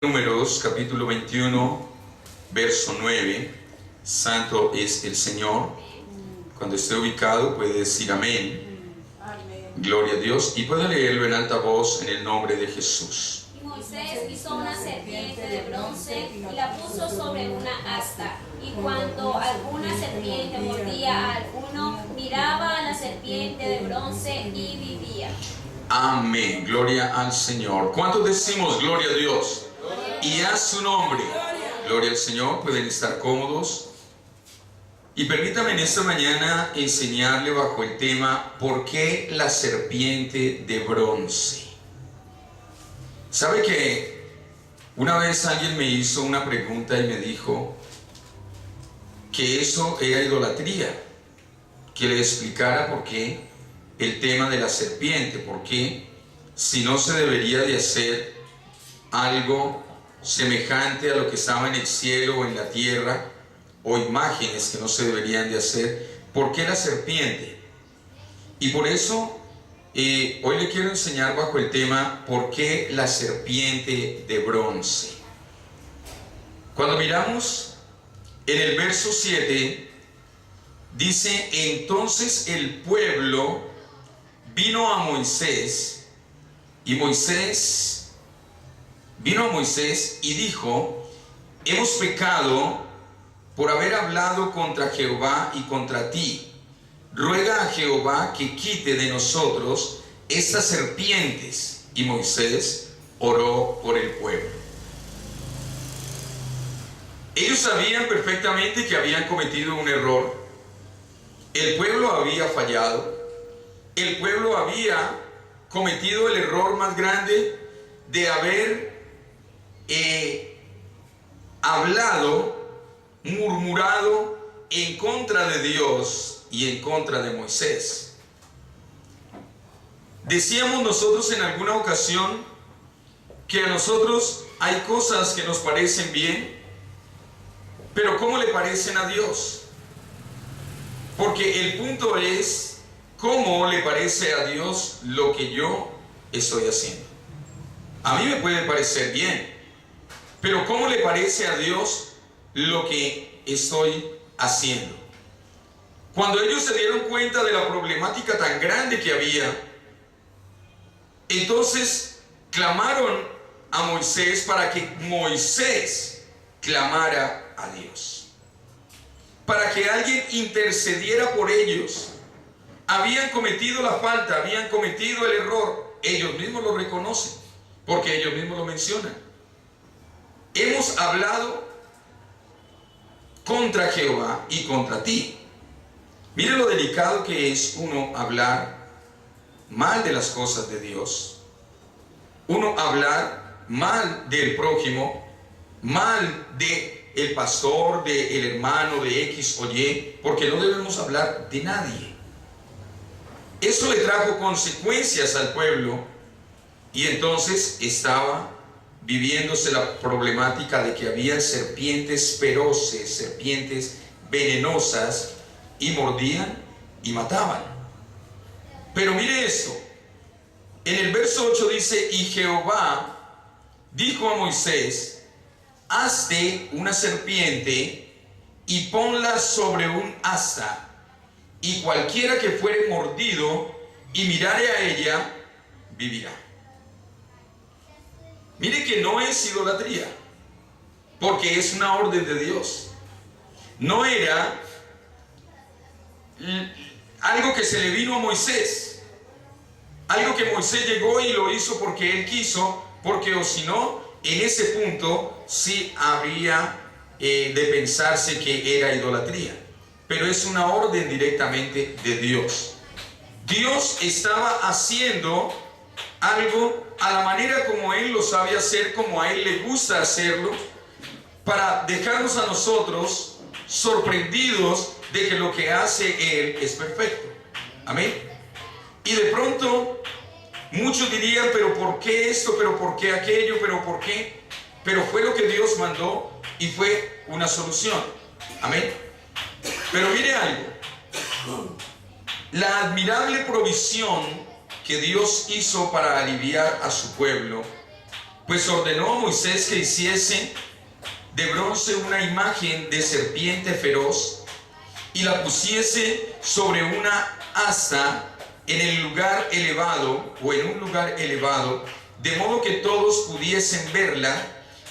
Números capítulo 21, verso 9. Santo es el Señor. Cuando esté ubicado puede decir amén. Gloria a Dios. Y puede leerlo en alta voz en el nombre de Jesús. Y Moisés hizo una serpiente de bronce y la puso sobre una asta. Y cuando alguna serpiente mordía a alguno, miraba a la serpiente de bronce y vivía. Amén. Gloria al Señor. ¿Cuántos decimos gloria a Dios? Y a su nombre. Gloria al Señor. Pueden estar cómodos. Y permítame en esta mañana enseñarle bajo el tema ¿por qué la serpiente de bronce? ¿Sabe que una vez alguien me hizo una pregunta y me dijo que eso era idolatría? Que le explicara por qué el tema de la serpiente, por qué si no se debería de hacer algo semejante a lo que estaba en el cielo o en la tierra, o imágenes que no se deberían de hacer, ¿por qué la serpiente? Y por eso hoy le quiero enseñar bajo el tema ¿por qué la serpiente de bronce? Cuando miramos en el verso 7 dice: entonces el pueblo vino a Moisés, y Moisés vino a Moisés y dijo: hemos pecado por haber hablado contra Jehová y contra ti. Ruega a Jehová que quite de nosotros estas serpientes. Y Moisés oró por el pueblo. Ellos sabían perfectamente que habían cometido un error. El pueblo había fallado. El pueblo había cometido el error más grande de haber hablado, murmurado en contra de Dios y en contra de Moisés. Decíamos nosotros en alguna ocasión que a nosotros hay cosas que nos parecen bien, pero ¿cómo le parecen a Dios? Porque el punto es ¿cómo le parece a Dios lo que yo estoy haciendo? A mí me puede parecer bien, pero ¿cómo le parece a Dios lo que estoy haciendo? Cuando ellos se dieron cuenta de la problemática tan grande que había, entonces clamaron a Moisés para que Moisés clamara a Dios, para que alguien intercediera por ellos. Habían cometido la falta, habían cometido el error, ellos mismos lo reconocen, porque ellos mismos lo mencionan. Hemos hablado contra Jehová y contra ti. Mire lo delicado que es uno hablar mal de las cosas de Dios, uno hablar mal del prójimo, mal del pastor, del hermano, de X o Y, porque no debemos hablar de nadie. Eso le trajo consecuencias al pueblo, y entonces estaba viviéndose la problemática de que había serpientes feroces, serpientes venenosas, y mordían y mataban. Pero mire esto, en el verso 8 dice: y Jehová dijo a Moisés: hazte una serpiente y ponla sobre un asta, y cualquiera que fuere mordido y mirare a ella, vivirá. Mire que no es idolatría, porque es una orden de Dios. No era algo que se le vino a Moisés, algo que Moisés llegó y lo hizo porque él quiso, porque o si no, en ese punto sí habría de pensarse que era idolatría. Pero es una orden directamente de Dios. Dios estaba haciendo algo a la manera como Él lo sabe hacer, como a Él le gusta hacerlo, para dejarnos a nosotros sorprendidos de que lo que hace Él es perfecto. Amén. Y de pronto muchos dirían: pero ¿por qué esto? ¿Pero por qué aquello? ¿Pero por qué? Pero fue lo que Dios mandó y fue una solución. Amén. Pero mire algo, la admirable provisión que Dios hizo para aliviar a su pueblo pues ordenó a Moisés que hiciese de bronce una imagen de serpiente feroz y la pusiese sobre una asta en el lugar elevado o en un lugar elevado, de modo que todos pudiesen verla,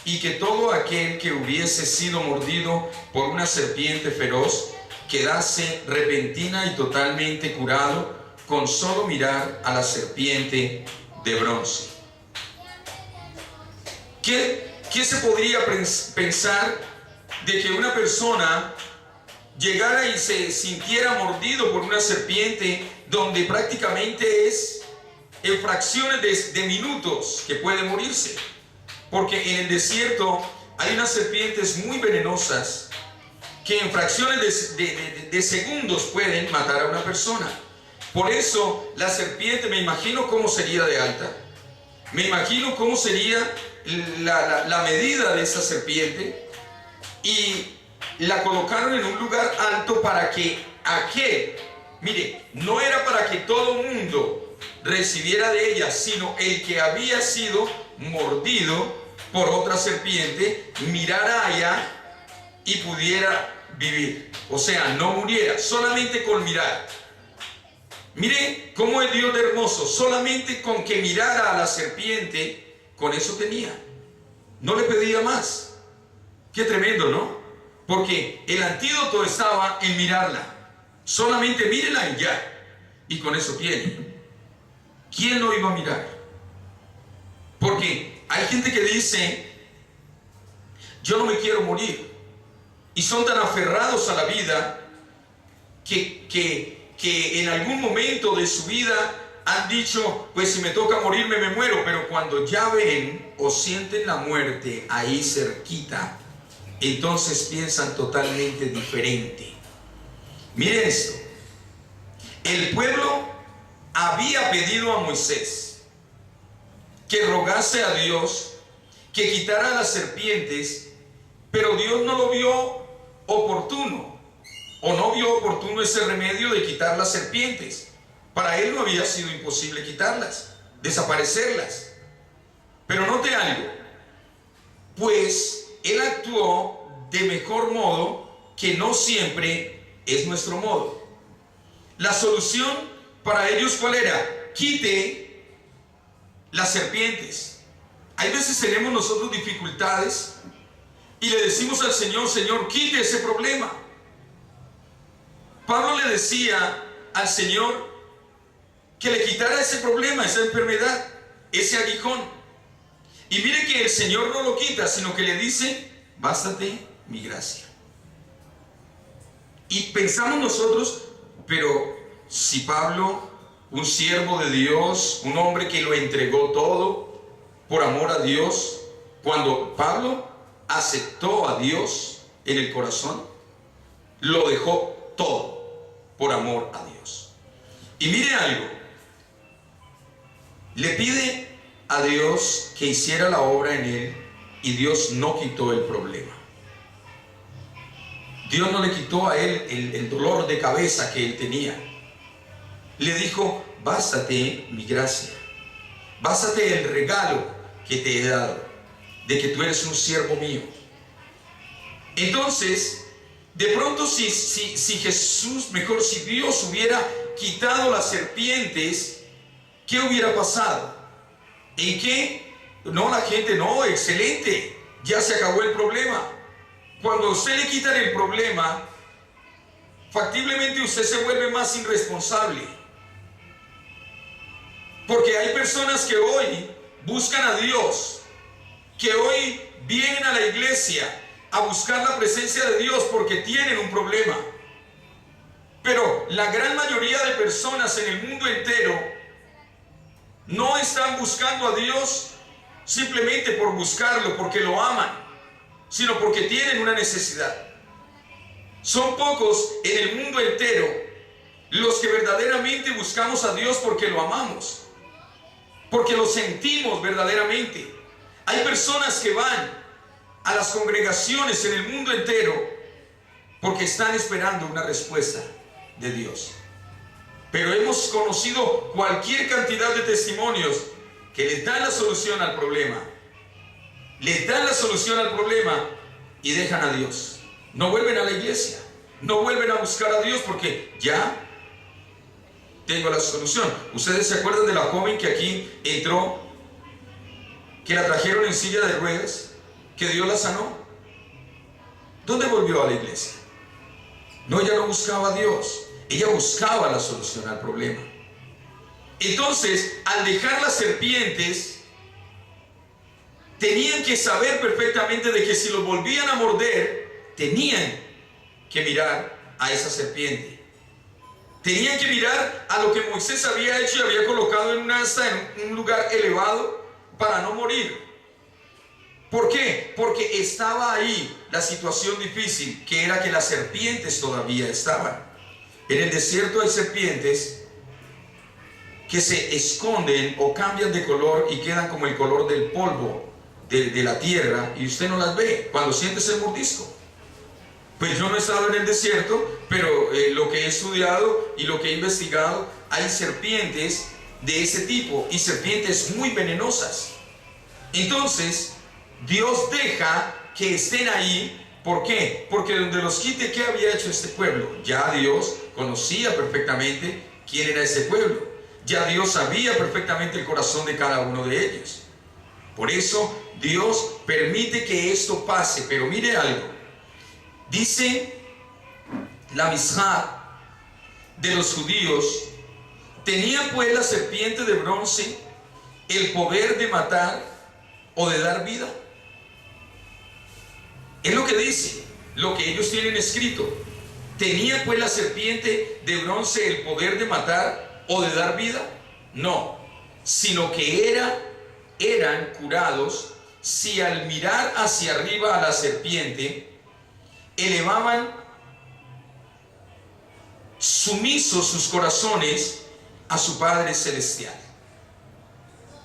y que todo aquel que hubiese sido mordido por una serpiente feroz quedase repentina y totalmente curado con solo mirar a la serpiente de bronce. ¿Qué se podría pensar de que una persona llegara y se sintiera mordido por una serpiente, donde prácticamente es en fracciones de minutos que puede morirse? Porque en el desierto hay unas serpientes muy venenosas que en fracciones de segundos pueden matar a una persona. Por eso la serpiente, me imagino cómo sería de alta, me imagino cómo sería la medida de esa serpiente, y la colocaron en un lugar alto para que mire, no era para que todo el mundo recibiera de ella, sino el que había sido mordido por otra serpiente mirara allá y pudiera vivir, o sea, no muriera, solamente con mirar. Mire cómo es Dios de hermoso, solamente con que mirara a la serpiente, con eso tenía, no le pedía más. Qué tremendo, ¿no? Porque el antídoto estaba en mirarla, solamente mírela y ya, y con eso tiene. ¿Quién no iba a mirar? Porque hay gente que dice, yo no me quiero morir, y son tan aferrados a la vida que en algún momento de su vida han dicho, pues si me toca morirme me muero, pero cuando ya ven o sienten la muerte ahí cerquita, entonces piensan totalmente diferente. Miren esto, el pueblo había pedido a Moisés que rogase a Dios que quitara las serpientes, pero Dios no lo vio oportuno, o no vio oportuno ese remedio de quitar las serpientes. Para él no había sido imposible quitarlas, desaparecerlas. Pero note algo, pues él actuó de mejor modo, que no siempre es nuestro modo. La solución para ellos, ¿cuál era? Quite las serpientes. Hay veces tenemos nosotros dificultades y le decimos al Señor, Señor, quite ese problema. Pablo le decía al Señor que le quitara ese problema, esa enfermedad, ese aguijón. Y mire que el Señor no lo quita, sino que le dice, bástate mi gracia. Y pensamos nosotros, pero si Pablo, un siervo de Dios, un hombre que lo entregó todo por amor a Dios, cuando Pablo aceptó a Dios en el corazón, lo dejó todo por amor a Dios. Y mire algo, le pide a Dios que hiciera la obra en él, y Dios no quitó el problema. Dios no le quitó a él el dolor de cabeza que él tenía. Le dijo, bástate mi gracia, bástate el regalo que te he dado, de que tú eres un siervo mío. Entonces, de pronto si Jesús, mejor, si Dios hubiera quitado las serpientes, ¿qué hubiera pasado? ¿En qué? No, la gente, no, excelente, ya se acabó el problema. Cuando a usted le quitan el problema, factiblemente usted se vuelve más irresponsable. Porque hay personas que hoy buscan a Dios, que hoy vienen a la iglesia a buscar la presencia de Dios porque tienen un problema. Pero la gran mayoría de personas en el mundo entero no están buscando a Dios simplemente por buscarlo, porque lo aman, sino porque tienen una necesidad. Son pocos en el mundo entero los que verdaderamente buscamos a Dios porque lo amamos, porque lo sentimos verdaderamente. Hay personas que van a las congregaciones en el mundo entero porque están esperando una respuesta de Dios. Pero hemos conocido cualquier cantidad de testimonios que les dan la solución al problema, les dan la solución al problema y dejan a Dios. No vuelven a la iglesia, no vuelven a buscar a Dios porque ya tengo la solución. ¿Ustedes se acuerdan de la joven que aquí entró, que la trajeron en silla de ruedas, que Dios la sanó? ¿Dónde volvió a la iglesia? No, ella no buscaba a Dios, ella buscaba la solución al problema. Entonces, al dejar las serpientes, tenían que saber perfectamente de que si los volvían a morder, tenían que mirar a esa serpiente. Tenían que mirar a lo que Moisés había hecho y había colocado en un asta, en un lugar elevado, para no morir. ¿Por qué? Porque estaba ahí la situación difícil, que era que las serpientes todavía estaban. En el desierto hay serpientes que se esconden o cambian de color y quedan como el color del polvo de la tierra, y usted no las ve cuando siente ese mordisco. Pues yo no he estado en el desierto, pero lo que he estudiado y lo que he investigado, hay serpientes de ese tipo y serpientes muy venenosas. Entonces Dios deja que estén ahí. ¿Por qué? Porque donde los quite, ¿qué había hecho este pueblo? Ya Dios conocía perfectamente quién era ese pueblo. Ya Dios sabía perfectamente el corazón de cada uno de ellos. Por eso Dios permite que esto pase. Pero mire algo. Dice la Mishá de los judíos: ¿tenía pues la serpiente de bronce el poder de matar o de dar vida? Es lo que dice, lo que ellos tienen escrito. ¿Tenía pues la serpiente de bronce el poder de matar o de dar vida? No, sino que eran curados si al mirar hacia arriba a la serpiente elevaban sumisos sus corazones a su Padre Celestial.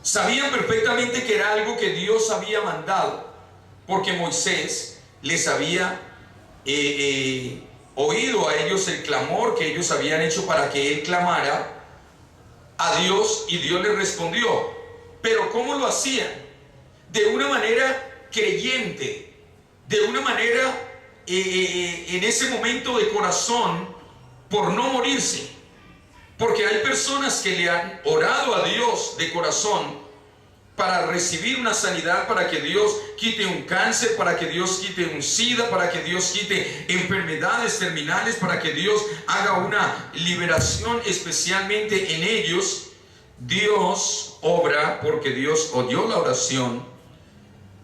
Sabían perfectamente que era algo que Dios había mandado, porque Moisés les había oído a ellos el clamor que ellos habían hecho para que él clamara a Dios, y Dios les respondió. Pero ¿cómo lo hacían? De una manera creyente, de una manera en ese momento de corazón, por no morirse. Porque hay personas que le han orado a Dios de corazón para recibir una sanidad, para que Dios quite un cáncer, para que Dios quite un SIDA, para que Dios quite enfermedades terminales, para que Dios haga una liberación especialmente en ellos. Dios obra porque Dios oyó la oración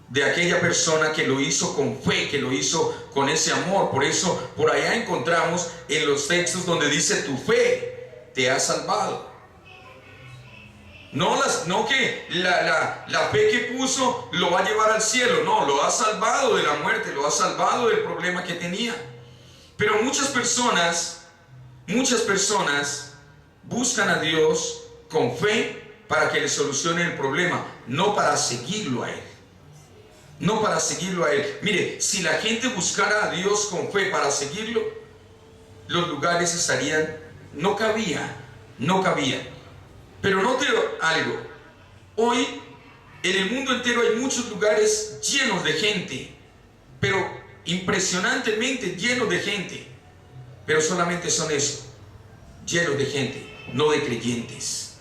de aquella persona que lo hizo con fe, que lo hizo con ese amor. Por eso por allá encontramos en los textos donde dice: tu fe te ha salvado. No que la fe que puso lo va a llevar al cielo. No, lo ha salvado de la muerte, lo ha salvado del problema que tenía. Pero muchas personas buscan a Dios con fe para que le solucione el problema, no para seguirlo a Él. No para seguirlo a Él. Mire, si la gente buscara a Dios con fe para seguirlo, los lugares estarían, no cabía. Pero note algo. Hoy en el mundo entero hay muchos lugares llenos de gente, pero impresionantemente llenos de gente. Pero solamente son eso, llenos de gente, no de creyentes.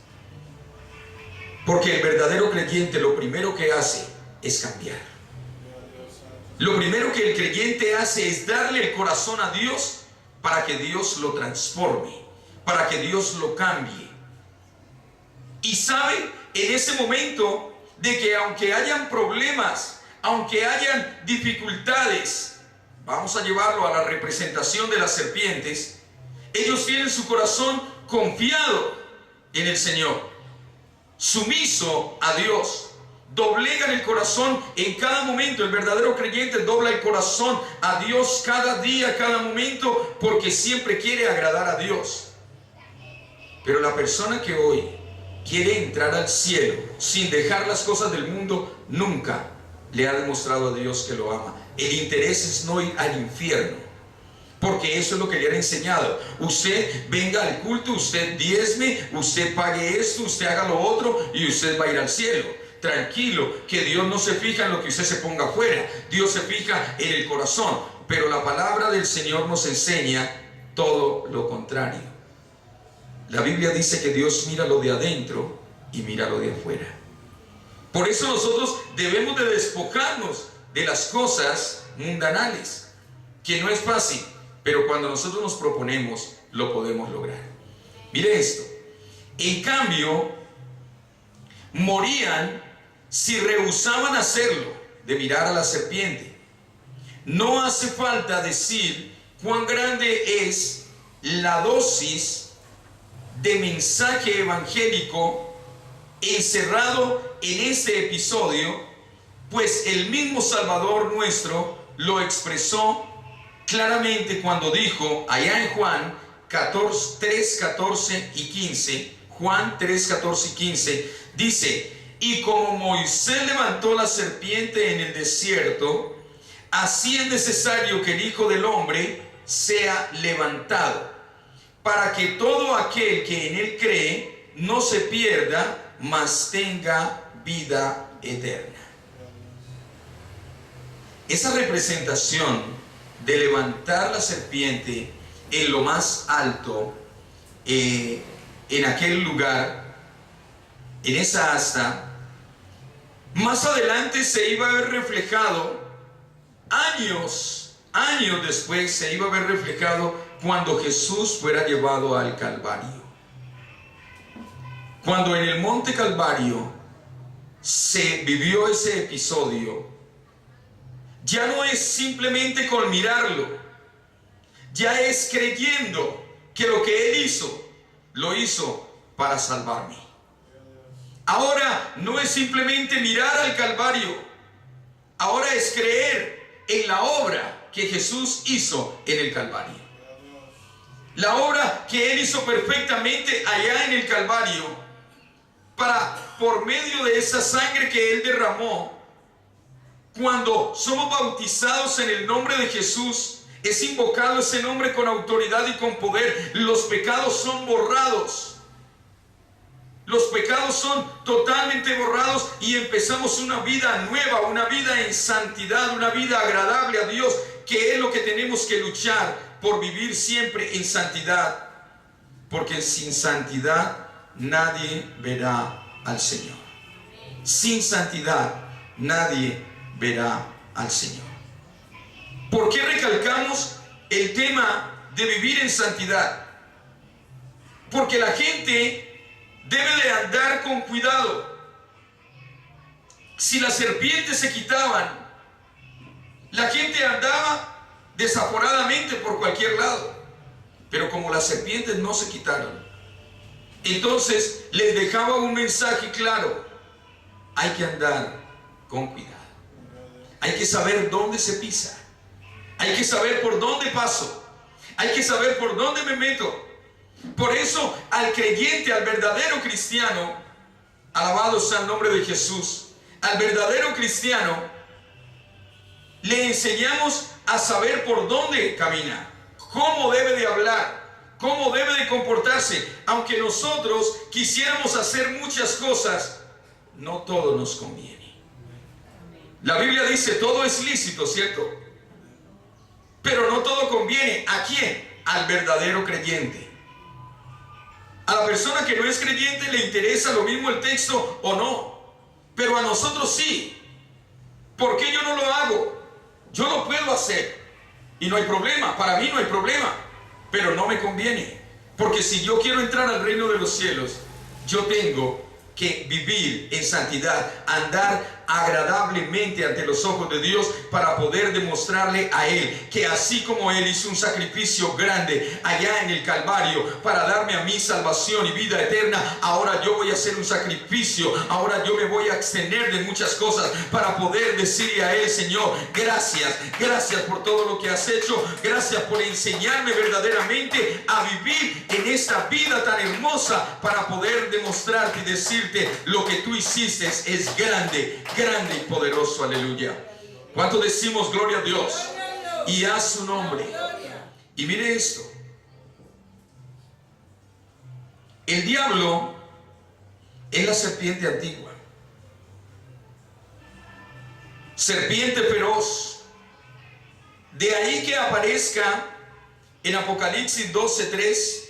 Porque el verdadero creyente lo primero que hace es cambiar. Lo primero que el creyente hace es darle el corazón a Dios para que Dios lo transforme, para que Dios lo cambie. Y sabe en ese momento de que aunque hayan problemas, aunque hayan dificultades, vamos a llevarlo a la representación de las serpientes, ellos tienen su corazón confiado en el Señor, sumiso a Dios, doblegan el corazón en cada momento. El verdadero creyente dobla el corazón a Dios cada día, cada momento, porque siempre quiere agradar a Dios. Pero la persona que hoy quiere entrar al cielo sin dejar las cosas del mundo, nunca le ha demostrado a Dios que lo ama. El interés es no ir al infierno, porque eso es lo que le han enseñado. Usted venga al culto, usted diezme, usted pague esto, usted haga lo otro y usted va a ir al cielo. tranquilo, que Dios no se fija en lo que usted se ponga afuera, Dios se fija en el corazón. Pero la palabra del Señor nos enseña todo lo contrario. La Biblia dice que Dios mira lo de adentro y mira lo de afuera. Por eso nosotros debemos de despojarnos de las cosas mundanales, que no es fácil, pero cuando nosotros nos proponemos, lo podemos lograr. Mire esto. En cambio, morían si rehusaban hacerlo, de mirar a la serpiente. No hace falta decir cuán grande es la dosis de mensaje evangélico encerrado en este episodio, pues el mismo Salvador nuestro lo expresó claramente cuando dijo allá en Juan 3, 14 y 15, Juan 3, 14 y 15, dice: y como Moisés levantó la serpiente en el desierto, así es necesario que el Hijo del Hombre sea levantado, para que todo aquel que en él cree no se pierda, mas tenga vida eterna. Esa representación de levantar la serpiente en lo más alto, en aquel lugar, en esa asta, más adelante se iba a ver reflejado, años después se iba a ver reflejado cuando Jesús fuera llevado al Calvario. Cuando en el monte Calvario se vivió ese episodio, ya no es simplemente con mirarlo, ya es creyendo que lo que Él hizo, lo hizo para salvarme. Ahora no es simplemente mirar al Calvario, ahora es creer en la obra que Jesús hizo en el Calvario. La obra que Él hizo perfectamente allá en el Calvario, para, por medio de esa sangre que Él derramó, cuando somos bautizados en el nombre de Jesús, es invocado ese nombre con autoridad y con poder, los pecados son borrados. Los pecados son totalmente borrados y empezamos una vida nueva, una vida en santidad, una vida agradable a Dios, que es lo que tenemos que luchar por vivir siempre en santidad, porque sin santidad nadie verá al Señor. Sin santidad nadie verá al Señor. ¿Por qué recalcamos el tema de vivir en santidad? Porque la gente debe de andar con cuidado. Si las serpientes se quitaban, la gente andaba desaforadamente por cualquier lado. Pero como las serpientes no se quitaron, entonces les dejaba un mensaje claro: hay que andar con cuidado. Hay que saber dónde se pisa. Hay que saber por dónde paso. Hay que saber por dónde me meto. Por eso al creyente, al verdadero cristiano, alabado sea el nombre de Jesús, al verdadero cristiano le enseñamos a saber por dónde camina, cómo debe de hablar, cómo debe de comportarse. Aunque nosotros quisiéramos hacer muchas cosas, no todo nos conviene. La Biblia dice todo es lícito, ¿cierto? Pero no todo conviene. ¿A quién? Al verdadero creyente. A la persona que no es creyente le interesa lo mismo el texto o no, pero a nosotros sí. ¿Por qué yo no lo hago? Yo lo puedo hacer y no hay problema, para mí no hay problema, pero no me conviene, porque si yo quiero entrar al reino de los cielos, yo tengo que vivir en santidad, andar agradablemente ante los ojos de Dios, para poder demostrarle a Él que así como Él hizo un sacrificio grande allá en el Calvario para darme a mí salvación y vida eterna, ahora yo voy a hacer un sacrificio, ahora yo me voy a abstener de muchas cosas para poder decirle a Él: Señor, gracias por todo lo que has hecho, gracias por enseñarme verdaderamente a vivir en esta vida tan hermosa, para poder demostrarte y decirte: lo que tú hiciste es grande, grande y poderoso. Aleluya. ¿Cuánto decimos gloria a Dios y a su nombre? Y mire esto: el diablo es la serpiente antigua. serpiente feroz. De ahí que aparezca en Apocalipsis 12:3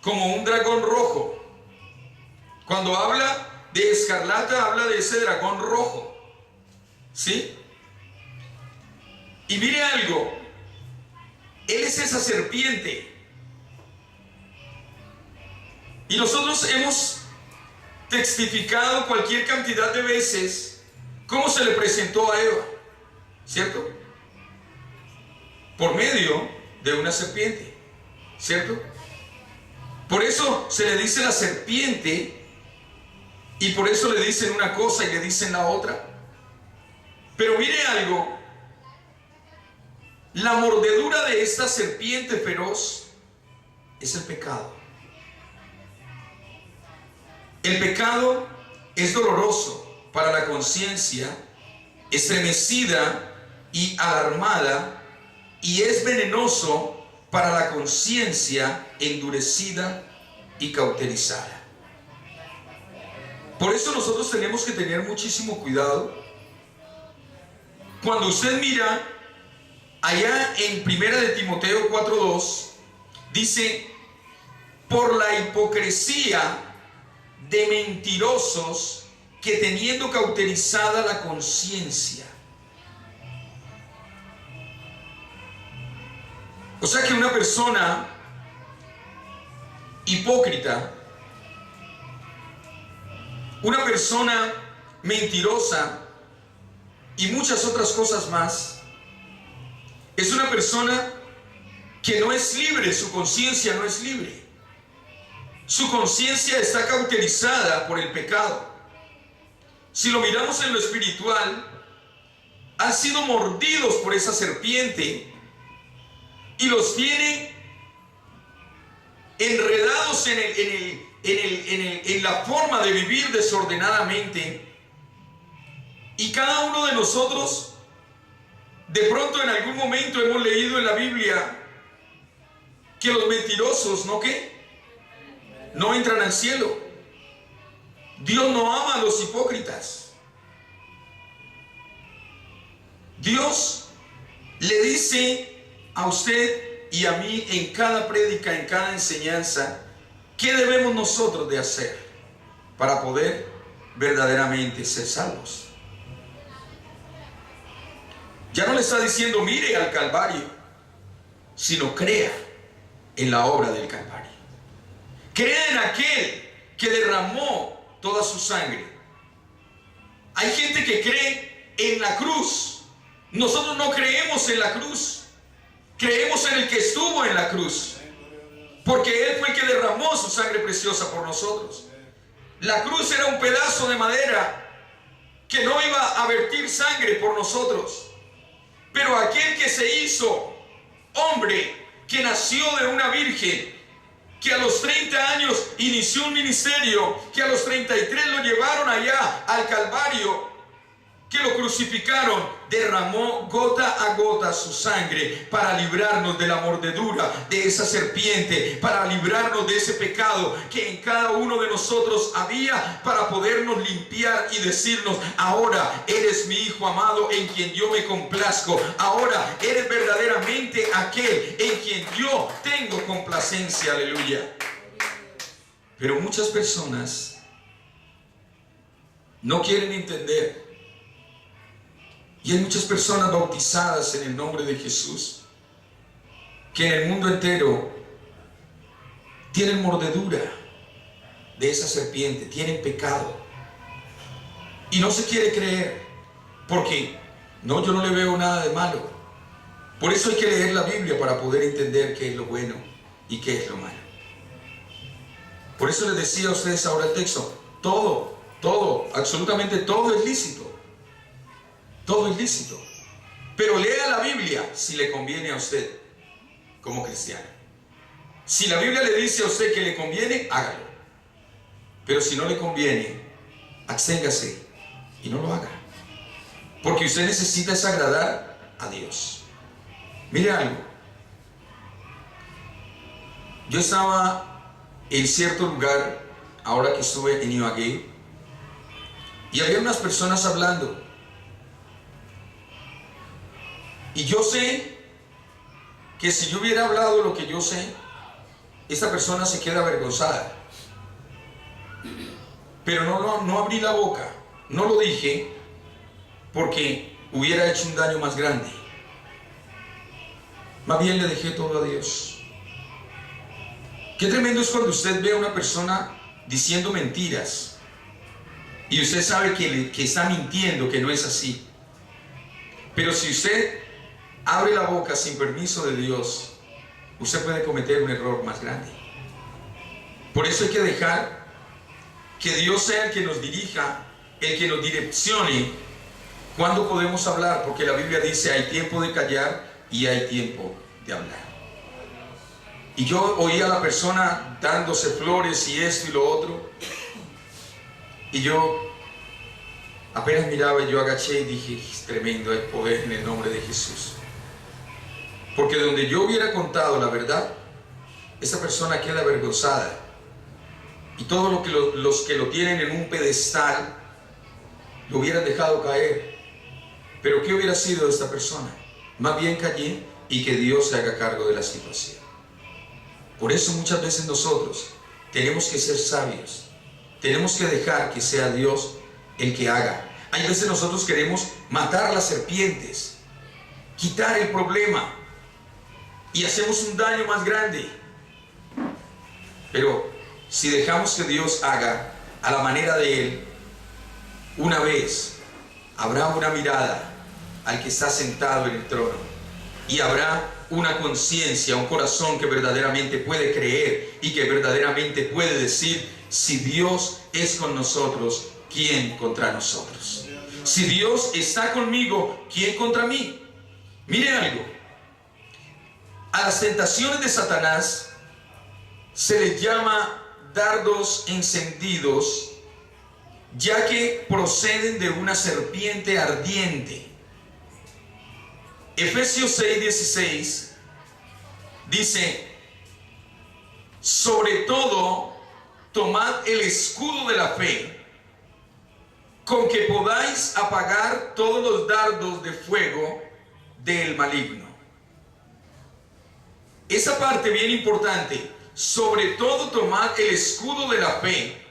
como un dragón rojo. Cuando habla de escarlata, habla de ese dragón rojo. ¿Sí? Y mire algo, él es esa serpiente. Y nosotros hemos testificado cualquier cantidad de veces cómo se le presentó a Eva, ¿cierto? Por medio de una serpiente, ¿cierto? Por eso se le dice la serpiente, y por eso le dicen una cosa y le dicen la otra. Pero mire algo, la mordedura de esta serpiente feroz es el pecado. El pecado es doloroso para la conciencia, estremecida y alarmada, y es venenoso para la conciencia endurecida y cauterizada. Por eso nosotros tenemos que tener muchísimo cuidado. Cuando usted mira allá en 1 de Timoteo 4:2, dice: por la hipocresía de mentirosos que teniendo cauterizada la conciencia. O sea que una persona hipócrita, una persona mentirosa y muchas otras cosas más, es una persona que no es libre, su conciencia no es libre. Su conciencia está cauterizada por el pecado. Si lo miramos en lo espiritual, han sido mordidos por esa serpiente y los tiene enredados en la forma de vivir desordenadamente. Y cada uno de nosotros, de pronto en algún momento hemos leído en la Biblia que los mentirosos, ¿no qué? No entran al cielo. Dios no ama a los hipócritas. Dios le dice a usted y a mí en cada prédica, en cada enseñanza, ¿qué debemos nosotros de hacer para poder verdaderamente ser salvos? Ya no le está diciendo mire al Calvario, sino crea en la obra del Calvario. Crea en aquel que derramó toda su sangre. Hay gente que cree en la cruz. Nosotros no creemos en la cruz. Creemos en el que estuvo en la cruz, porque Él fue el que derramó su sangre preciosa por nosotros. La cruz era un pedazo de madera que no iba a vertir sangre por nosotros. Pero aquel que se hizo hombre, que nació de una virgen, que a los 30 años inició un ministerio, que a los 33 lo llevaron allá al Calvario, que lo crucificaron, derramó gota a gota su sangre para librarnos de la mordedura de esa serpiente, para librarnos de ese pecado que en cada uno de nosotros había, para podernos limpiar y decirnos: ahora eres mi hijo amado en quien yo me complazco, ahora eres verdaderamente aquel en quien yo tengo complacencia. Aleluya. Pero muchas personas no quieren entender. Y hay muchas personas bautizadas en el nombre de Jesús que en el mundo entero tienen mordedura de esa serpiente, tienen pecado. Y no se quiere creer, porque no, yo no le veo nada de malo. Por eso hay que leer la Biblia para poder entender qué es lo bueno y qué es lo malo. Por eso les decía a ustedes ahora el texto: todo, absolutamente todo es lícito. Todo es lícito. Pero lea la Biblia si le conviene a usted como cristiano. Si la Biblia le dice a usted que le conviene, hágalo. Pero si no le conviene, absténgase y no lo haga. Porque usted necesita es agradar a Dios. Mire algo. Yo estaba en cierto lugar, ahora que estuve en Ibagué, y había unas personas hablando. Y yo sé que si yo hubiera hablado lo que yo sé, esta persona se queda avergonzada. Pero no abrí la boca, no lo dije porque hubiera hecho un daño más grande. Más bien le dejé todo a Dios. Qué tremendo es cuando usted ve a una persona diciendo mentiras y usted sabe que está mintiendo, que no es así. Pero si usted abre la boca sin permiso de Dios, usted puede cometer un error más grande. Por eso hay que dejar que Dios sea el que nos dirija, el que nos direccione cuando podemos hablar, porque la Biblia dice hay tiempo de callar y hay tiempo de hablar. Y yo oía a la persona dándose flores y esto y lo otro, y yo apenas miraba y yo agaché y dije, es tremendo, hay poder en el nombre de Jesús. Porque donde yo hubiera contado la verdad, esa persona queda avergonzada. Y todos los que lo tienen en un pedestal lo hubieran dejado caer. Pero ¿qué hubiera sido de esta persona? Más bien callé y que Dios se haga cargo de la situación. Por eso muchas veces nosotros tenemos que ser sabios. Tenemos que dejar que sea Dios el que haga. Hay veces nosotros queremos matar las serpientes, quitar el problema, y hacemos un daño más grande. Pero si dejamos que Dios haga a la manera de Él, una vez habrá una mirada al que está sentado en el trono, y habrá una conciencia, un corazón que verdaderamente puede creer y que verdaderamente puede decir, si Dios es con nosotros, ¿quién contra nosotros? Si Dios está conmigo, ¿quién contra mí? Mire algo, a las tentaciones de Satanás se les llama dardos encendidos, ya que proceden de una serpiente ardiente. Efesios 6:16 dice, sobre todo, tomad el escudo de la fe, con que podáis apagar todos los dardos de fuego del maligno. Esa parte bien importante, sobre todo tomad el escudo de la fe,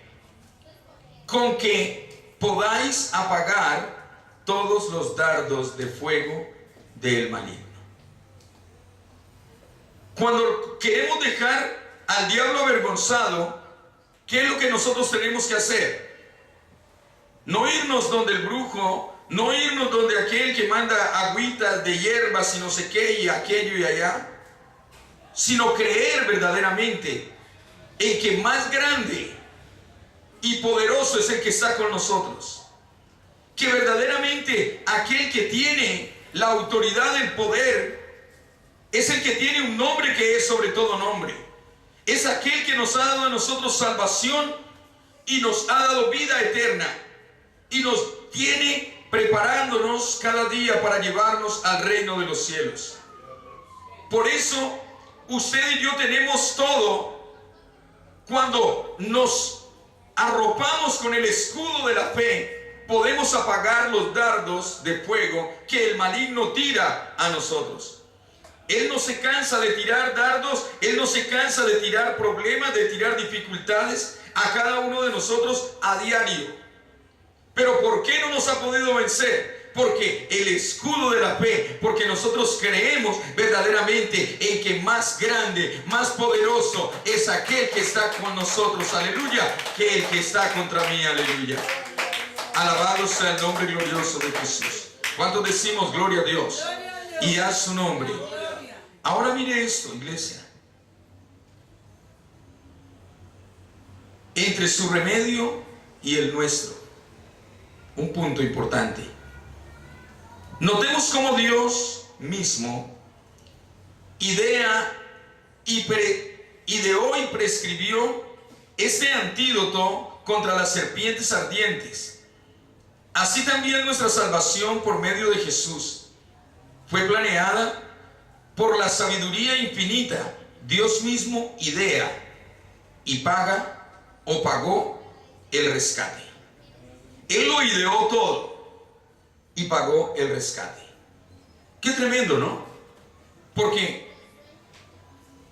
con que podáis apagar todos los dardos de fuego del maligno. Cuando queremos dejar al diablo avergonzado, ¿qué es lo que nosotros tenemos que hacer? No irnos donde el brujo, no irnos donde aquel que manda agüitas de hierbas y no sé qué y aquello y allá, sino creer verdaderamente en que más grande y poderoso es el que está con nosotros, que verdaderamente aquel que tiene la autoridad del poder es el que tiene un nombre que es sobre todo nombre, es aquel que nos ha dado a nosotros salvación y nos ha dado vida eterna y nos tiene preparándonos cada día para llevarnos al reino de los cielos. Por eso usted y yo tenemos todo cuando nos arropamos con el escudo de la fe. Podemos apagar los dardos de fuego que el maligno tira a nosotros. Él no se cansa de tirar dardos, Él no se cansa de tirar problemas, de tirar dificultades a cada uno de nosotros a diario. Pero ¿por qué no nos ha podido vencer? Porque el escudo de la fe, porque nosotros creemos verdaderamente en que más grande, más poderoso es aquel que está con nosotros, aleluya, que el que está contra mí, aleluya. Alabado sea el nombre glorioso de Jesús. ¿Cuántos decimos gloria a Dios? Y a su nombre. Ahora mire esto, iglesia. Entre su remedio y el nuestro, un punto importante. Notemos cómo Dios mismo ideó y prescribió este antídoto contra las serpientes ardientes. Así también nuestra salvación por medio de Jesús fue planeada por la sabiduría infinita. Dios mismo idea y paga o pagó el rescate. Él lo ideó todo y pagó el rescate. Qué tremendo, ¿no? Porque,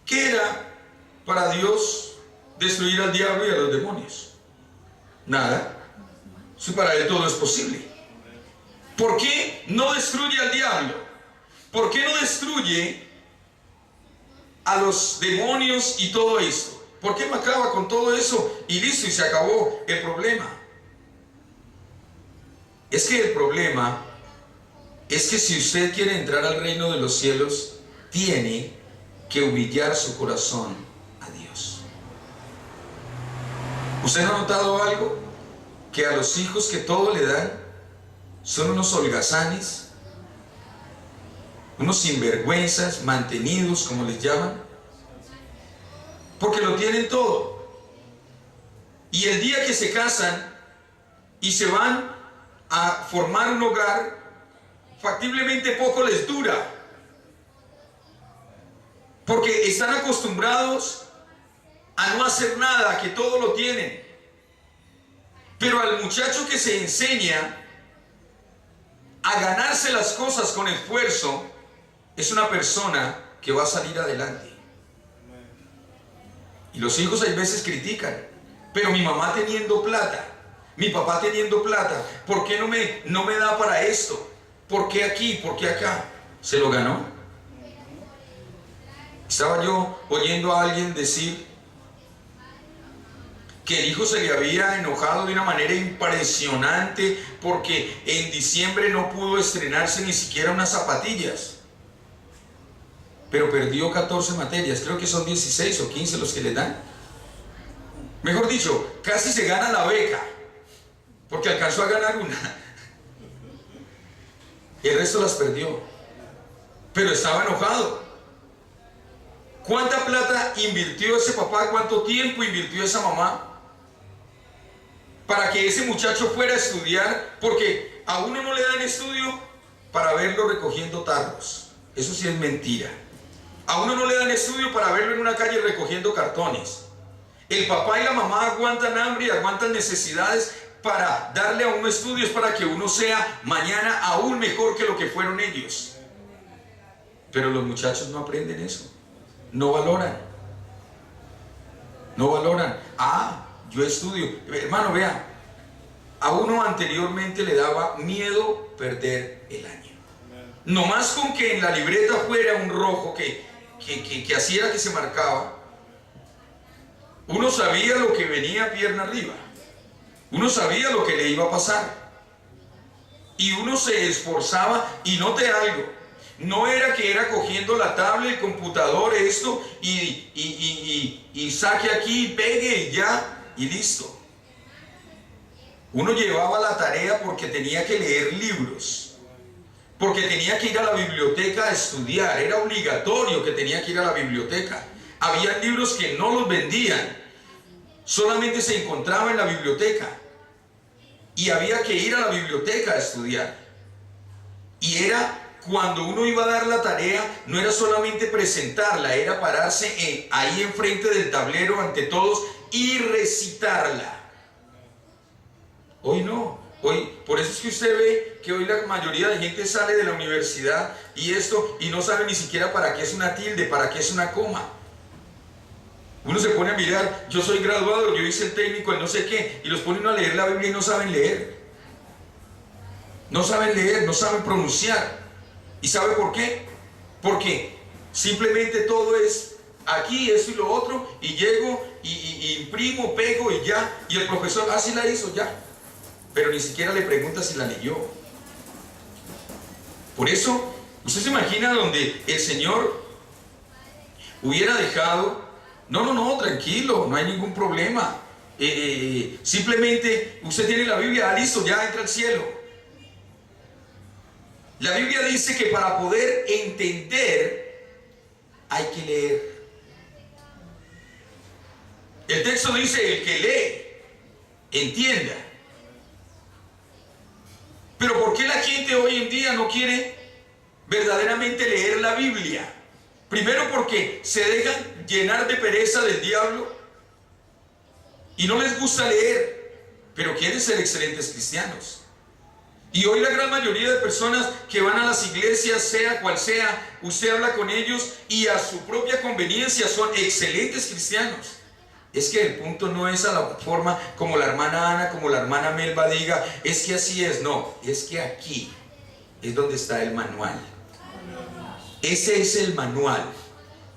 ¿qué era para Dios destruir al diablo y a los demonios? Nada. Si para Él todo es posible. ¿Por qué no destruye al diablo? ¿Por qué no destruye a los demonios y todo esto? ¿Por qué no acaba con todo eso y listo y se acabó el problema? Es que el problema es que si usted quiere entrar al reino de los cielos, tiene que humillar su corazón a Dios. ¿Usted no ha notado algo? Que a los hijos que todo le dan son unos holgazanes, unos sinvergüenzas, mantenidos, como les llaman, porque lo tienen todo. Y el día que se casan y se van a formar un hogar, factiblemente poco les dura, porque están acostumbrados a no hacer nada, a que todo lo tienen. Pero al muchacho que se enseña a ganarse las cosas con esfuerzo, es una persona que va a salir adelante. Y los hijos hay veces critican, pero mi mamá teniendo plata, mi papá teniendo plata, ¿por qué no me da para esto? ¿Por qué aquí? ¿Por qué acá? ¿Se lo ganó? Estaba yo oyendo a alguien decir que el hijo se le había enojado de una manera impresionante porque en diciembre no pudo estrenarse ni siquiera unas zapatillas, pero perdió 14 materias, creo que son 16 o 15 los que le dan. Mejor dicho, casi se gana la beca, porque alcanzó a ganar una. El resto las perdió, pero estaba enojado. ¿Cuánta plata invirtió ese papá? ¿Cuánto tiempo invirtió esa mamá para que ese muchacho fuera a estudiar? Porque a uno no le dan estudio para verlo recogiendo tarros. Eso sí es mentira. A uno no le dan estudio para verlo en una calle recogiendo cartones. El papá y la mamá aguantan hambre y aguantan necesidades para darle a uno estudios para que uno sea mañana aún mejor que lo que fueron ellos. Pero los muchachos no aprenden eso. No valoran. No valoran. Ah, yo estudio. Hermano, vea, a uno anteriormente le daba miedo perder el año. No más con que en la libreta fuera un rojo que así era que se marcaba. Uno sabía lo que venía pierna arriba. Uno sabía lo que le iba a pasar. Y uno se esforzaba, y note algo. No era que era cogiendo la tablet, el computador, esto, y saque aquí, pegue y ya, y listo. Uno llevaba la tarea porque tenía que leer libros, porque tenía que ir a la biblioteca a estudiar, era obligatorio que tenía que ir a la biblioteca. Había libros que no los vendían, solamente se encontraba en la biblioteca, y había que ir a la biblioteca a estudiar. Y era cuando uno iba a dar la tarea, no era solamente presentarla, era pararse ahí enfrente del tablero ante todos y recitarla. Hoy no. Hoy, por eso es que usted ve que hoy la mayoría de gente sale de la universidad y no sabe ni siquiera para qué es una tilde, para qué es una coma. Uno se pone a mirar, yo soy graduado, yo hice el técnico en no sé qué, y los ponen a leer la Biblia y no saben leer. No saben leer, no saben pronunciar. ¿Y sabe por qué? Porque simplemente todo es aquí, esto y lo otro, y llego y imprimo, pego y ya, y el profesor así la hizo ya, pero ni siquiera le pregunta si la leyó. Por eso, usted se imagina donde el Señor hubiera dejado, no, tranquilo, no hay ningún problema, simplemente usted tiene la Biblia, listo, ya entra al cielo. La Biblia dice que para poder entender hay que leer. El texto dice, el que lee, entienda. Pero ¿por qué la gente hoy en día no quiere verdaderamente leer la Biblia? Primero porque se dejan llenar de pereza del diablo y no les gusta leer, pero quieren ser excelentes cristianos. Y hoy la gran mayoría de personas que van a las iglesias, sea cual sea, usted habla con ellos y a su propia conveniencia son excelentes cristianos. Es que el punto no es a la forma como la hermana Ana, como la hermana Melba diga, es que así es. No, es que aquí es donde está el manual. Ese es el manual.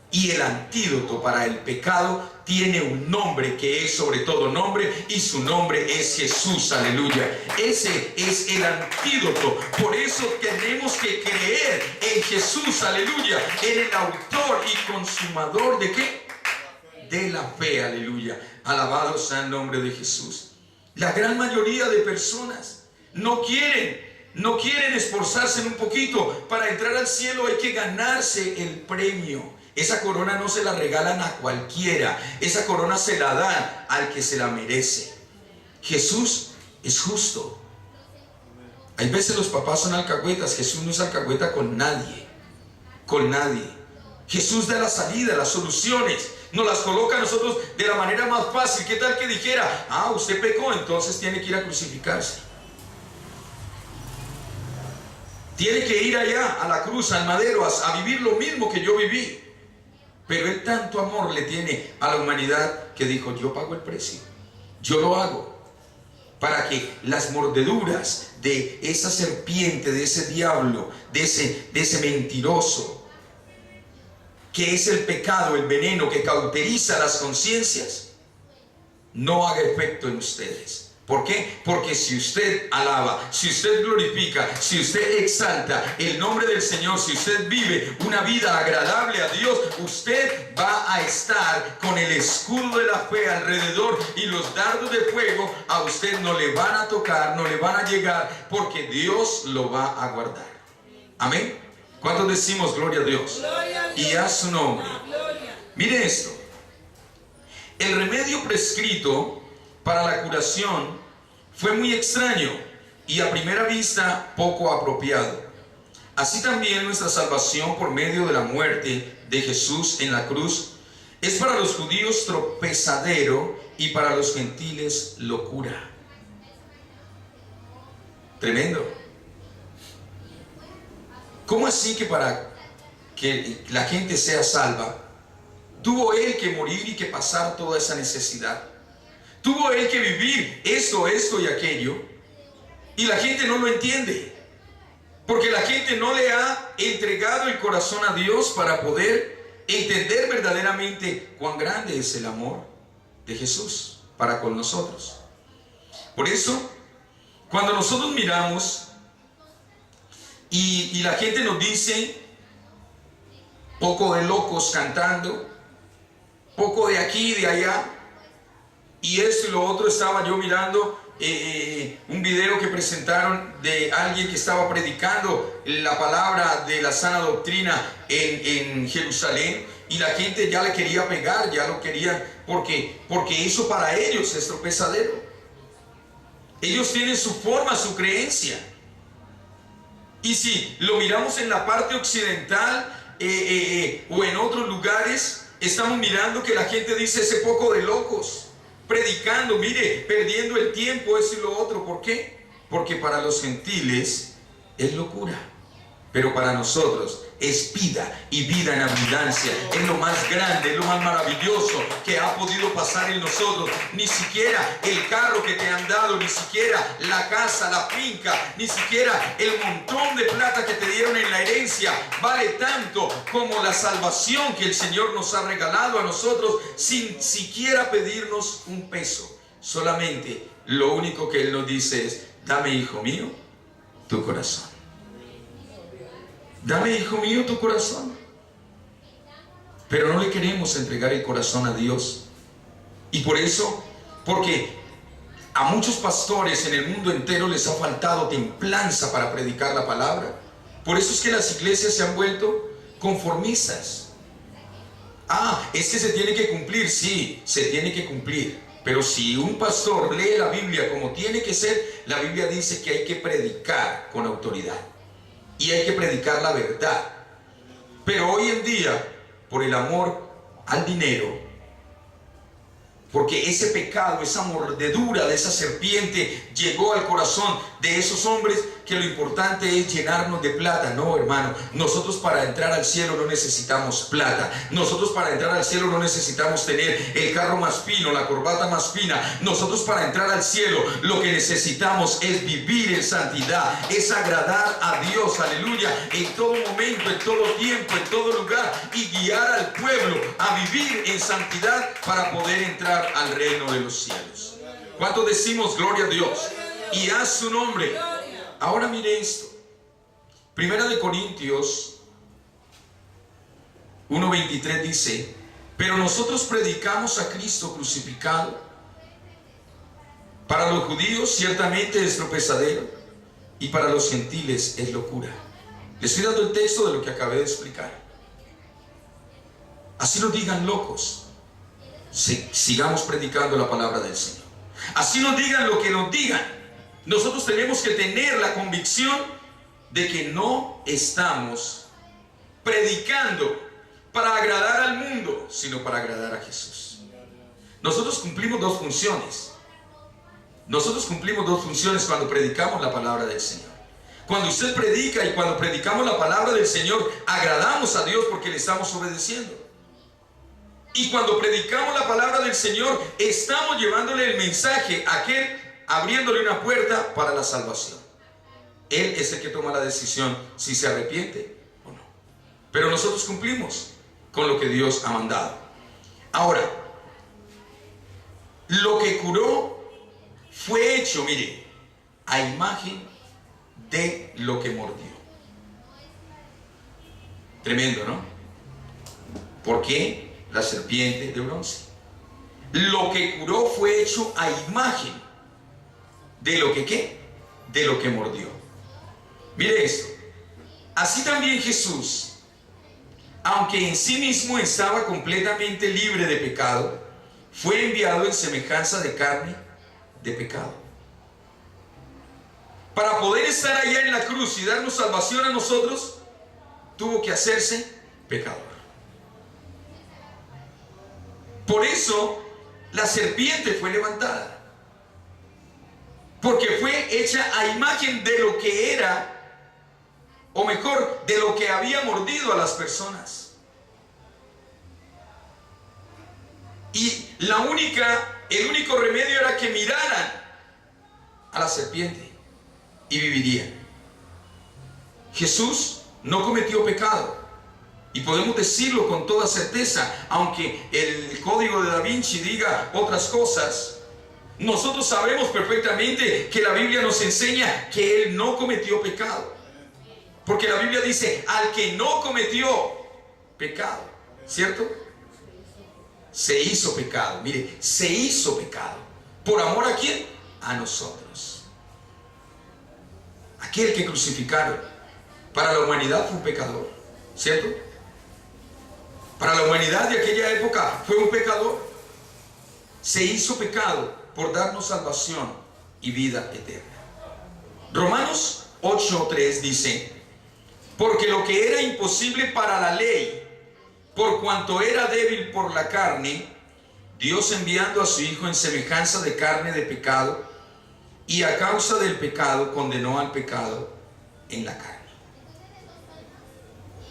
Y el antídoto para el pecado tiene un nombre que es sobre todo nombre, y su nombre es Jesús, aleluya. Ese es el antídoto. Por eso tenemos que creer en Jesús, aleluya, en el autor y consumador ¿de qué? De la fe, aleluya. Alabado sea el nombre de Jesús. La gran mayoría de personas no quieren esforzarse un poquito. Para entrar al cielo hay que ganarse el premio. Esa corona no se la regalan a cualquiera. Esa corona se la dan al que se la merece. Jesús es justo. Hay veces los papás son alcahuetas. Jesús no es alcahueta con nadie. Con nadie. Jesús da la salida, las soluciones. Nos las coloca a nosotros de la manera más fácil. ¿Qué tal que dijera, usted pecó, entonces tiene que ir a crucificarse? Tiene que ir allá a la cruz, al madero, a vivir lo mismo que yo viví. Pero Él tanto amor le tiene a la humanidad que dijo, yo pago el precio, yo lo hago, para que las mordeduras de esa serpiente, de ese diablo, de ese mentiroso, que es el pecado, el veneno que cauteriza las conciencias, no haga efecto en ustedes. ¿Por qué? Porque si usted alaba, si usted glorifica, si usted exalta el nombre del Señor, si usted vive una vida agradable a Dios, usted va a estar con el escudo de la fe alrededor, y los dardos de fuego a usted no le van a tocar, no le van a llegar, porque Dios lo va a guardar. Amén. ¿Cuántos decimos gloria a Dios? Y a su nombre. Mire esto. El remedio prescrito para la curación fue muy extraño y a primera vista poco apropiado. Así también nuestra salvación por medio de la muerte de Jesús en la cruz es para los judíos tropezadero y para los gentiles locura. Tremendo. ¿Cómo así que para que la gente sea salva tuvo Él que morir y que pasar toda esa necesidad? Tuvo Él que vivir esto y aquello, y la gente no lo entiende, porque la gente no le ha entregado el corazón a Dios para poder entender verdaderamente cuán grande es el amor de Jesús para con nosotros. Por eso, cuando nosotros miramos y la gente nos dice, poco de locos cantando, poco de aquí y de allá, y esto y lo otro, estaba yo mirando un video que presentaron de alguien que estaba predicando la palabra de la sana doctrina en Jerusalén, y la gente ya le quería pegar, ya lo querían, porque eso para ellos es tropezadero. Ellos tienen su forma, su creencia. Y si lo miramos en la parte occidental o en otros lugares, estamos mirando que la gente dice ese poco de locos, predicando, mire, perdiendo el tiempo, eso y lo otro. ¿Por qué? Porque para los gentiles es locura, pero para nosotros es vida, y vida en abundancia. Es lo más grande, es lo más maravilloso que ha podido pasar en nosotros. Ni siquiera el carro que te han dado, ni siquiera la casa, la finca, ni siquiera el montón de plata que te dieron en la herencia vale tanto como la salvación que el Señor nos ha regalado a nosotros, sin siquiera pedirnos un peso. Solamente lo único que Él nos dice es: dame, hijo mío, tu corazón. Dame, hijo mío, tu corazón. Pero no le queremos entregar el corazón a Dios. Y por eso, porque a muchos pastores en el mundo entero les ha faltado templanza para predicar la palabra. Por eso es que las iglesias se han vuelto conformistas. Es que se tiene que cumplir. Sí, se tiene que cumplir. Pero si un pastor lee la Biblia como tiene que ser, la Biblia dice que hay que predicar con autoridad. Y hay que predicar la verdad. Pero hoy en día, por el amor al dinero, porque ese pecado, esa mordedura de esa serpiente llegó al corazón de esos hombres que lo importante es llenarnos de plata. No, hermano, nosotros para entrar al cielo no necesitamos plata. Nosotros para entrar al cielo no necesitamos tener el carro más fino, la corbata más fina. Nosotros para entrar al cielo lo que necesitamos es vivir en santidad, es agradar a Dios, aleluya, en todo momento, en todo tiempo, en todo lugar, y guiar al pueblo a vivir en santidad para poder entrar al reino de los cielos. ¿Cuántos decimos gloria a Dios? Y a su nombre. Ahora mire esto. Primera de Corintios 1:23 dice: pero nosotros predicamos a Cristo crucificado. Para los judíos ciertamente es tropezadero, y para los gentiles es locura. Les estoy dando el texto de lo que acabé de explicar. Así nos digan locos, sigamos predicando la palabra del Señor. Así nos digan lo que nos digan, nosotros tenemos que tener la convicción de que no estamos predicando para agradar al mundo, sino para agradar a Jesús. Nosotros cumplimos dos funciones. Nosotros cumplimos dos funciones cuando predicamos la palabra del Señor. Cuando usted predica y cuando predicamos la palabra del Señor, agradamos a Dios porque le estamos obedeciendo. Y cuando predicamos la palabra del Señor, estamos llevándole el mensaje a aquel, abriéndole una puerta para la salvación. Él es el que toma la decisión si se arrepiente o no. Pero nosotros cumplimos con lo que Dios ha mandado. Ahora, lo que curó fue hecho, mire, a imagen de lo que mordió. Tremendo, ¿no? ¿Por qué? La serpiente de bronce. Lo que curó fue hecho a imagen de lo que ¿qué? De lo que mordió. Mire esto. Así también Jesús, aunque en sí mismo estaba completamente libre de pecado, fue enviado en semejanza de carne de pecado. Para poder estar allá en la cruz y darnos salvación a nosotros, tuvo que hacerse pecador. Por eso la serpiente fue levantada, porque fue hecha a imagen de lo que era, o mejor, de lo que había mordido a las personas. Y el único remedio era que miraran a la serpiente y vivirían. Jesús no cometió pecado. Y podemos decirlo con toda certeza, aunque el código de Da Vinci diga otras cosas. Nosotros sabemos perfectamente que la Biblia nos enseña que Él no cometió pecado. Porque la Biblia dice, al que no cometió pecado, ¿cierto? Se hizo pecado, mire, se hizo pecado. ¿Por amor a quién? A nosotros. Aquel que crucificaron para la humanidad fue un pecador, ¿cierto? Para la humanidad de aquella época fue un pecador. Se hizo pecado por darnos salvación y vida eterna. Romanos 8:3 dice: porque lo que era imposible para la ley, por cuanto era débil por la carne, Dios enviando a su Hijo en semejanza de carne de pecado, y a causa del pecado condenó al pecado en la carne.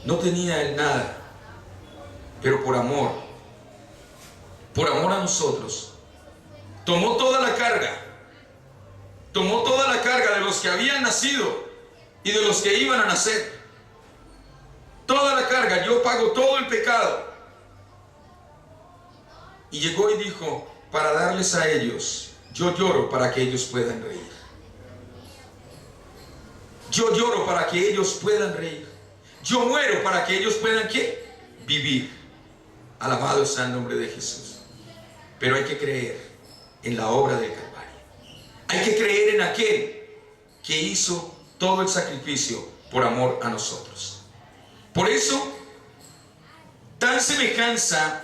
No tenía él nada, pero por amor a nosotros, tomó toda la carga de los que habían nacido y de los que iban a nacer. Toda la carga, yo pago todo el pecado. Y llegó y dijo, para darles a ellos, yo lloro para que ellos puedan reír. Yo lloro para que ellos puedan reír. Yo muero para que ellos puedan ¿qué? Vivir. Alabado sea el nombre de Jesús. Pero hay que creer en la obra del Calvario. Hay que creer en aquel que hizo todo el sacrificio por amor a nosotros. Por eso, tan semejanza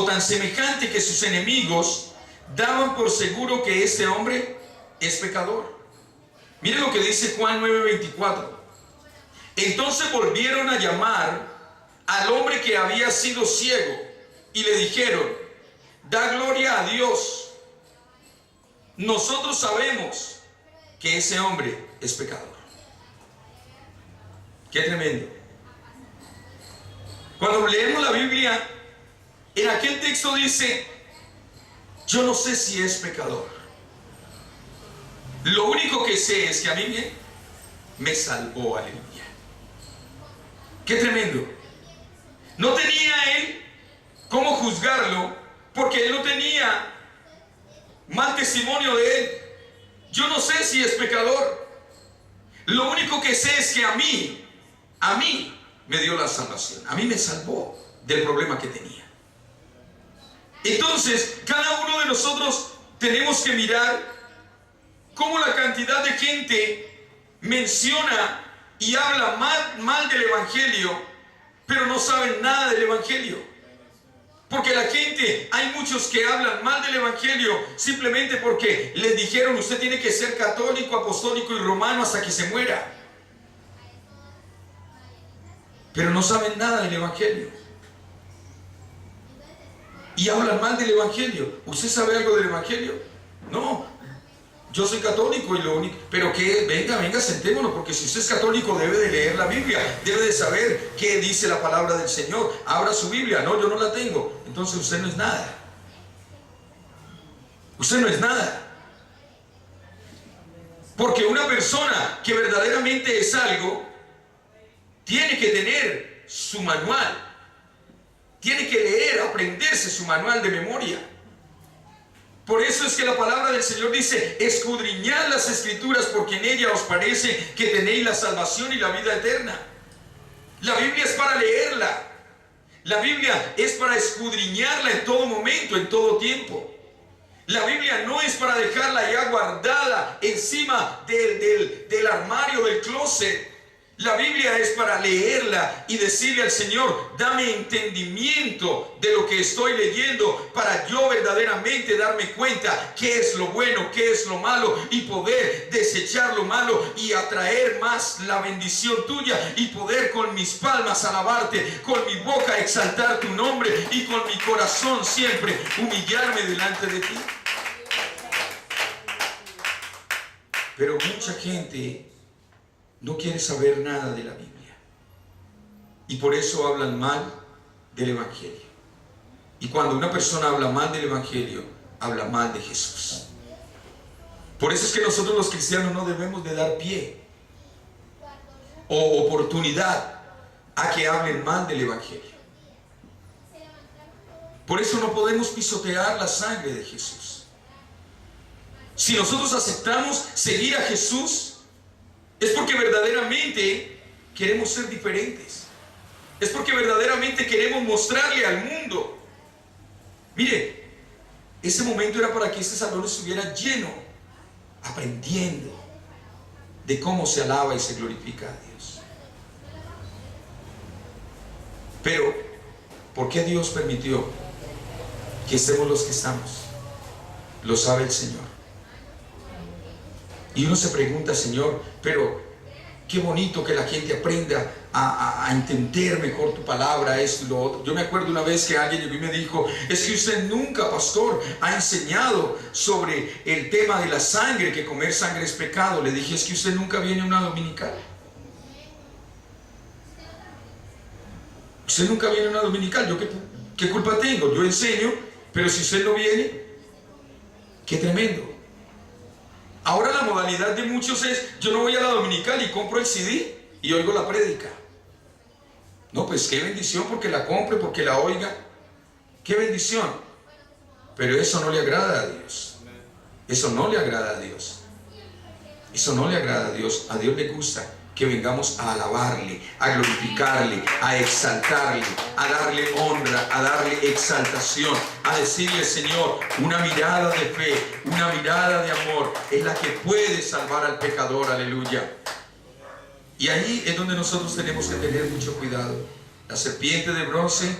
tan semejante que sus enemigos daban por seguro que este hombre es pecador. Mire lo que dice Juan 9:24. Entonces volvieron a llamar al hombre que había sido ciego y le dijeron, da gloria a Dios, nosotros sabemos que ese hombre es pecador. Qué tremendo. Cuando leemos la Biblia, en aquel texto dice: yo no sé si es pecador. Lo único que sé es que a mí me salvó, aleluya. Qué tremendo. No tenía él cómo juzgarlo, porque él no tenía mal testimonio de él. Yo no sé si es pecador. Lo único que sé es que a mí me dio la salvación. A mí me salvó del problema que tenía. Entonces, cada uno de nosotros tenemos que mirar cómo la cantidad de gente menciona y habla mal del Evangelio, pero no saben nada del Evangelio. Porque la gente, hay muchos que hablan mal del Evangelio simplemente porque les dijeron: usted tiene que ser católico, apostólico y romano hasta que se muera. Pero no saben nada del Evangelio. Y hablan mal del Evangelio. ¿Usted sabe algo del Evangelio? No. Yo soy católico y lo único... Pero que venga, sentémonos, porque si usted es católico debe de leer la Biblia, debe de saber qué dice la palabra del Señor. Abra su Biblia. No, yo no la tengo. Entonces usted no es nada. Usted no es nada. Porque una persona que verdaderamente es algo, tiene que tener su manual. Tiene que leer, aprenderse su manual de memoria. Por eso es que la palabra del Señor dice: escudriñad las Escrituras, porque en ella os parece que tenéis la salvación y la vida eterna. La Biblia es para leerla. La Biblia es para escudriñarla en todo momento, en todo tiempo. La Biblia no es para dejarla ya guardada encima del armario, del closet. La Biblia es para leerla y decirle al Señor: dame entendimiento de lo que estoy leyendo, para yo verdaderamente darme cuenta qué es lo bueno, qué es lo malo, y poder desechar lo malo y atraer más la bendición tuya, y poder con mis palmas alabarte, con mi boca exaltar tu nombre, y con mi corazón siempre humillarme delante de ti. Pero mucha gente no quiere saber nada de la Biblia, y por eso hablan mal del Evangelio. Y cuando una persona habla mal del Evangelio, habla mal de Jesús. Por eso es que nosotros los cristianos no debemos de dar pie o oportunidad a que hablen mal del Evangelio. Por eso no podemos pisotear la sangre de Jesús. Si nosotros aceptamos seguir a Jesús, es porque verdaderamente queremos ser diferentes. Es porque verdaderamente queremos mostrarle al mundo. Mire, ese momento era para que este salón estuviera lleno, aprendiendo de cómo se alaba y se glorifica a Dios. Pero, ¿por qué Dios permitió que estemos los que estamos? Lo sabe el Señor. Y uno se pregunta: Señor, pero qué bonito que la gente aprenda a entender mejor tu palabra, esto y lo otro. Yo me acuerdo una vez que alguien llegó y me dijo: es que usted nunca, pastor, ha enseñado sobre el tema de la sangre, que comer sangre es pecado. Le dije: es que usted nunca viene a una dominical. Usted nunca viene a una dominical. ¿Yo qué culpa tengo? Yo enseño, pero si usted no viene, qué tremendo. Ahora la modalidad de muchos es: yo no voy a la dominical y compro el CD y oigo la prédica. No, pues qué bendición porque la compre, porque la oiga. Qué bendición. Pero eso no le agrada a Dios. Eso no le agrada a Dios. Eso no le agrada a Dios. A Dios le gusta que vengamos a alabarle, a glorificarle, a exaltarle, a darle honra, a darle exaltación, a decirle: Señor, una mirada de fe, una mirada de amor es la que puede salvar al pecador. Aleluya. Y ahí es donde nosotros tenemos que tener mucho cuidado. La serpiente de bronce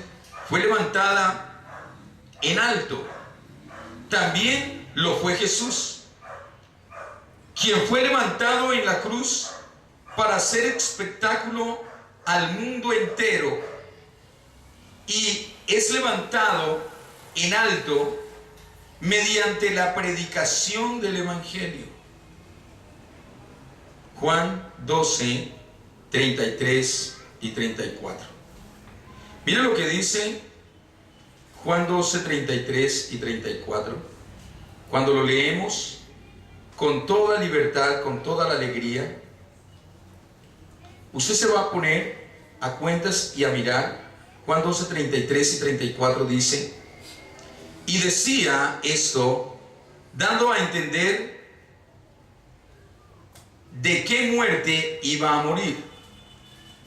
fue levantada en alto. También lo fue Jesús, quien fue levantado en la cruz para hacer espectáculo al mundo entero, y es levantado en alto mediante la predicación del Evangelio. Juan 12, 33 y 34. Mira lo que dice Juan 12, 33 y 34. Cuando lo leemos con toda libertad, con toda la alegría, usted se va a poner a cuentas y a mirar. Juan 12, 33 y 34 dice: y decía esto, dando a entender de qué muerte iba a morir.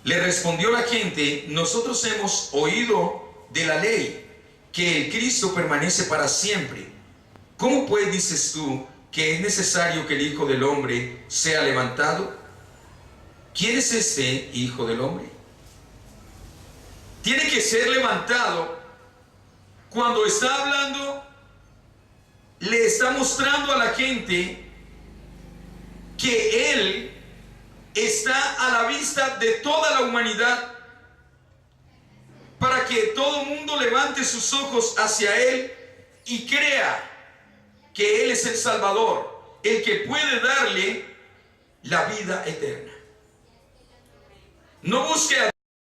Le respondió la gente: nosotros hemos oído de la ley que el Cristo permanece para siempre. ¿Cómo pues dices tú que es necesario que el Hijo del Hombre sea levantado? ¿Quién es este Hijo del Hombre? Tiene que ser levantado. Cuando está hablando, le está mostrando a la gente que Él está a la vista de toda la humanidad, para que todo el mundo levante sus ojos hacia Él y crea que Él es el Salvador, el que puede darle la vida eterna. No busque a